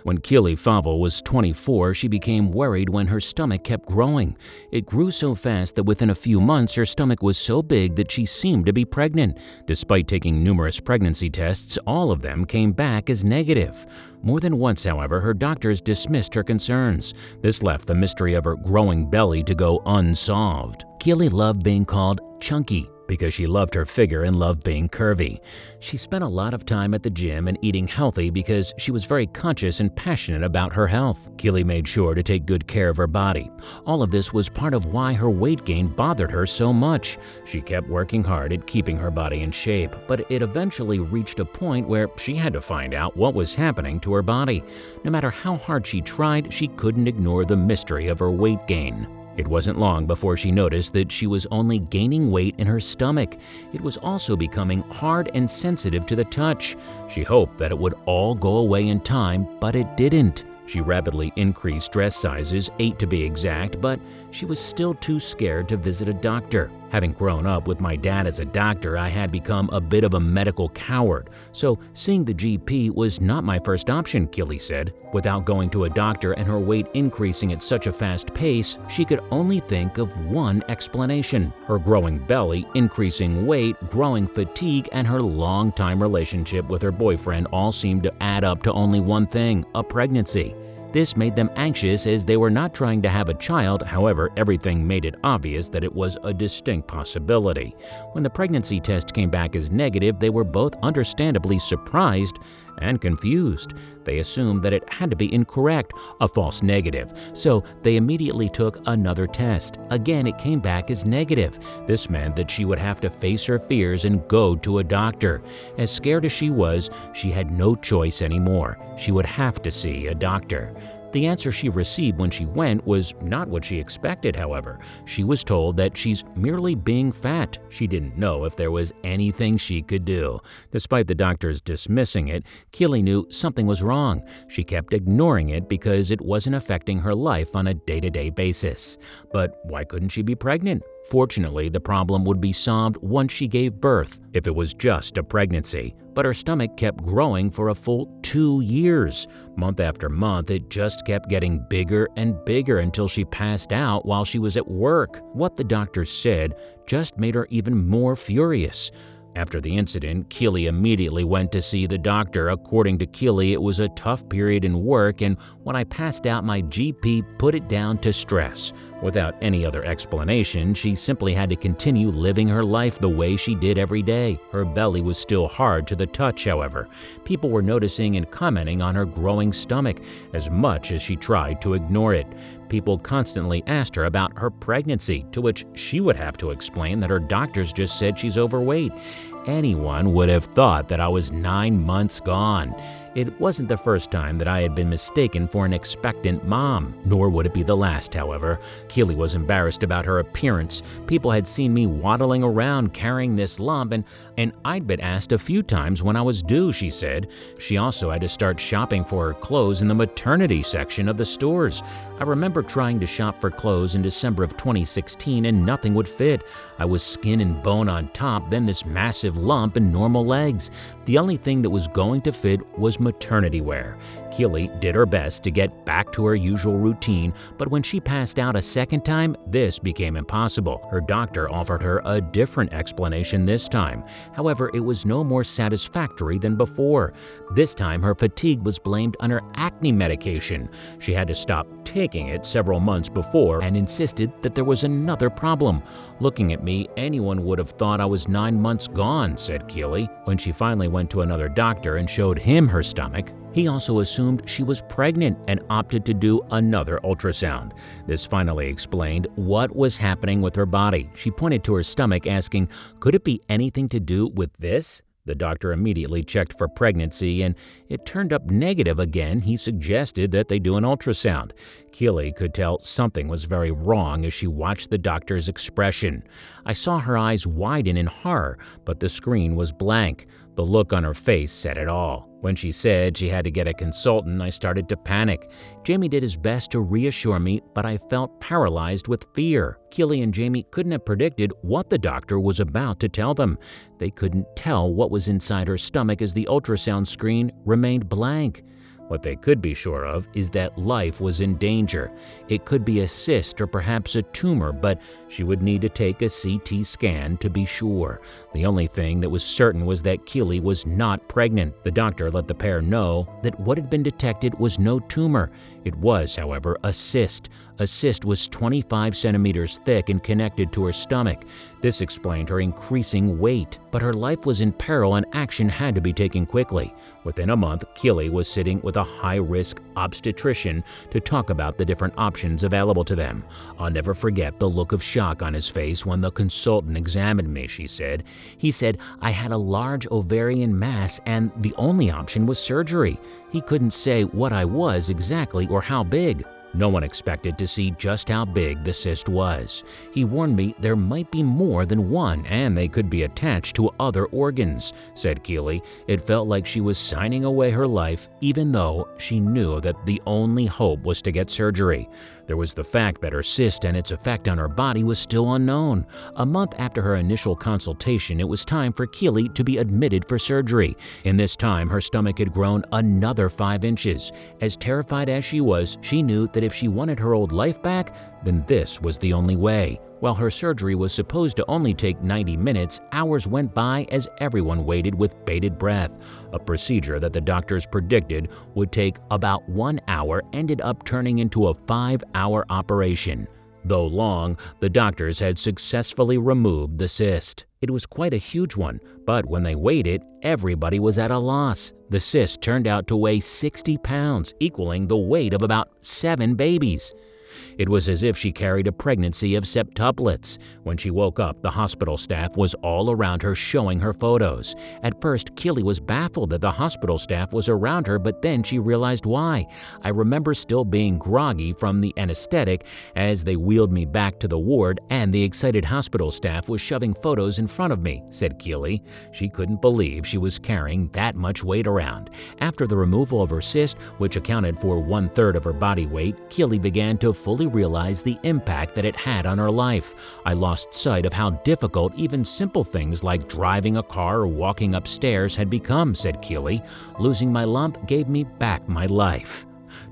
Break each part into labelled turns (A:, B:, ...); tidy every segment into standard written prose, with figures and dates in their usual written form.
A: When Keely Favell was 24, she became worried when her stomach kept growing. It grew so fast that within a few months her stomach was so big that she seemed to be pregnant. Despite taking numerous pregnancy tests, all of them came back as negative. More than once, however, her doctors dismissed her concerns. This left the mystery of her growing belly to go unsolved. Keely loved being called chunky because she loved her figure and loved being curvy. She spent a lot of time at the gym and eating healthy because she was very conscious and passionate about her health. Keely made sure to take good care of her body. All of this was part of why her weight gain bothered her so much. She kept working hard at keeping her body in shape, but it eventually reached a point where she had to find out what was happening to her body. No matter how hard she tried, she couldn't ignore the mystery of her weight gain. It wasn't long before she noticed that she was only gaining weight in her stomach. It was also becoming hard and sensitive to the touch. She hoped that it would all go away in time, but it didn't. She rapidly increased dress sizes, 8 to be exact, but she was still too scared to visit a doctor. Having grown up with my dad as a doctor, I had become a bit of a medical coward, so seeing the GP was not my first option, Keely said. Without going to a doctor and her weight increasing at such a fast pace, she could only think of one explanation: her growing belly, increasing weight, growing fatigue, and her long-time relationship with her boyfriend all seemed to add up to only one thing: a pregnancy. This made them anxious as they were not trying to have a child. However, everything made it obvious that it was a distinct possibility. When the pregnancy test came back as negative, they were both understandably surprised and confused. They assumed that it had to be incorrect, a false negative, so they immediately took another test. Again, it came back as negative. This meant that she would have to face her fears and go to a doctor. As scared as she was, she had no choice anymore. She would have to see a doctor. The answer she received when she went was not what she expected, however. She was told that she's merely being fat. She didn't know if there was anything she could do. Despite the doctors dismissing it, Keely knew something was wrong. She kept ignoring it because it wasn't affecting her life on a day-to-day basis. But why couldn't she be pregnant? Fortunately, the problem would be solved once she gave birth, if it was just a pregnancy. But her stomach kept growing for a full 2 years. Month after month, it just kept getting bigger and bigger until she passed out while she was at work. What the doctor said just made her even more furious. After the incident, Keely immediately went to see the doctor. According to Keely, it was a tough period in work, and when I passed out, my GP put it down to stress. Without any other explanation, she simply had to continue living her life the way she did every day. Her belly was still hard to the touch, however. People were noticing and commenting on her growing stomach as much as she tried to ignore it. People constantly asked her about her pregnancy, to which she would have to explain that her doctors just said she's overweight. Anyone would have thought that I was 9 months gone. It wasn't the first time that I had been mistaken for an expectant mom, nor would it be the last, however. Keely was embarrassed about her appearance. People had seen me waddling around carrying this lump, and I'd been asked a few times when I was due, she said. She also had to start shopping for her clothes in the maternity section of the stores. I remember trying to shop for clothes in December of 2016 and nothing would fit. I was skin and bone on top, then this massive lump and normal legs. The only thing that was going to fit was maternity wear. Keely did her best to get back to her usual routine, but when she passed out a second time, this became impossible. Her doctor offered her a different explanation this time. However, it was no more satisfactory than before. This time, her fatigue was blamed on her acne medication. She had to stop taking it several months before and insisted that there was another problem. Looking at me, anyone would have thought I was 9 months gone, said Keely. When she finally went to another doctor and showed him her stomach, he also assumed she was pregnant and opted to do another ultrasound. This finally explained what was happening with her body. She pointed to her stomach, asking, "Could it be anything to do with this?" The doctor immediately checked for pregnancy, and it turned up negative again. He suggested that they do an ultrasound. Keely could tell something was very wrong as she watched the doctor's expression. I saw her eyes widen in horror, but the screen was blank. The look on her face said it all. When she said she had to get a consultant, I started to panic. Jamie did his best to reassure me, but I felt paralyzed with fear. Keely and Jamie couldn't have predicted what the doctor was about to tell them. They couldn't tell what was inside her stomach as the ultrasound screen remained blank. What they could be sure of is that life was in danger. It could be a cyst or perhaps a tumor, but she would need to take a CT scan to be sure. The only thing that was certain was that Keely was not pregnant. The doctor let the pair know that what had been detected was no tumor. It was, however, a cyst. A cyst was 25 centimeters thick and connected to her stomach. This explained her increasing weight, but her life was in peril and action had to be taken quickly. Within a month, Keely was sitting with a high-risk obstetrician to talk about the different options available to them. "I'll never forget the look of shock on his face when the consultant examined me," she said. "He said I had a large ovarian mass and the only option was surgery. He couldn't say what I was exactly or how big. No one expected to see just how big the cyst was. He warned me there might be more than one and they could be attached to other organs," said Keely. It felt like she was signing away her life even though she knew that the only hope was to get surgery. There was the fact that her cyst and its effect on her body was still unknown. A month after her initial consultation, it was time for Keely to be admitted for surgery. In this time, her stomach had grown another 5 inches. As terrified as she was, she knew that if she wanted her old life back, then this was the only way. While her surgery was supposed to only take 90 minutes, hours went by as everyone waited with bated breath. A procedure that the doctors predicted would take about 1 hour ended up turning into a 5-hour operation. Though long, the doctors had successfully removed the cyst. It was quite a huge one, but when they weighed it, everybody was at a loss. The cyst turned out to weigh 60 pounds, equaling the weight of about 7 babies. It was as if she carried a pregnancy of septuplets. When she woke up, the hospital staff was all around her showing her photos. At first, Keely was baffled that the hospital staff was around her, but then she realized why. "I remember still being groggy from the anesthetic as they wheeled me back to the ward and the excited hospital staff was shoving photos in front of me," said Keely. She couldn't believe she was carrying that much weight around. After the removal of her cyst, which accounted for 1/3 of her body weight, Keely began to fully realize the impact that it had on her life. "I lost sight of how difficult even simple things like driving a car or walking upstairs had become," said Keely. "Losing my lump gave me back my life."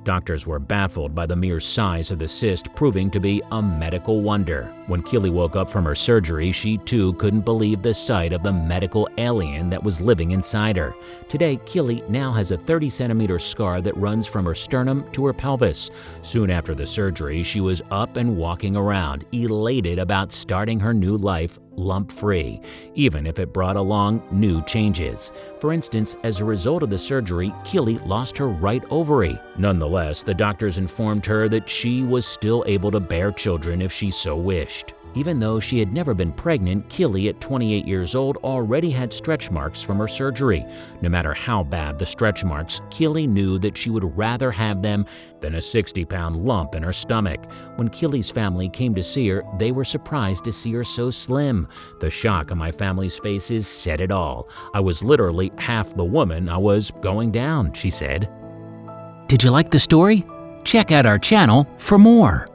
A: Doctors were baffled by the mere size of the cyst, proving to be a medical wonder. When Keely woke up from her surgery, she too couldn't believe the sight of the medical alien that was living inside her. Today, Keely now has a 30-centimeter scar that runs from her sternum to her pelvis. Soon after the surgery, she was up and walking around, elated about starting her new life lump-free, even if it brought along new changes. For instance, as a result of the surgery, Keely lost her right ovary. Nonetheless, the doctors informed her that she was still able to bear children if she so wished. Even though she had never been pregnant, Keely, at 28 years old, already had stretch marks from her surgery. No matter how bad the stretch marks, Keely knew that she would rather have them than a 60-pound lump in her stomach. When Keely's family came to see her, they were surprised to see her so slim. "The shock on my family's faces said it all. I was literally half the woman I was going down," she said. Did you like the story? Check out our channel for more.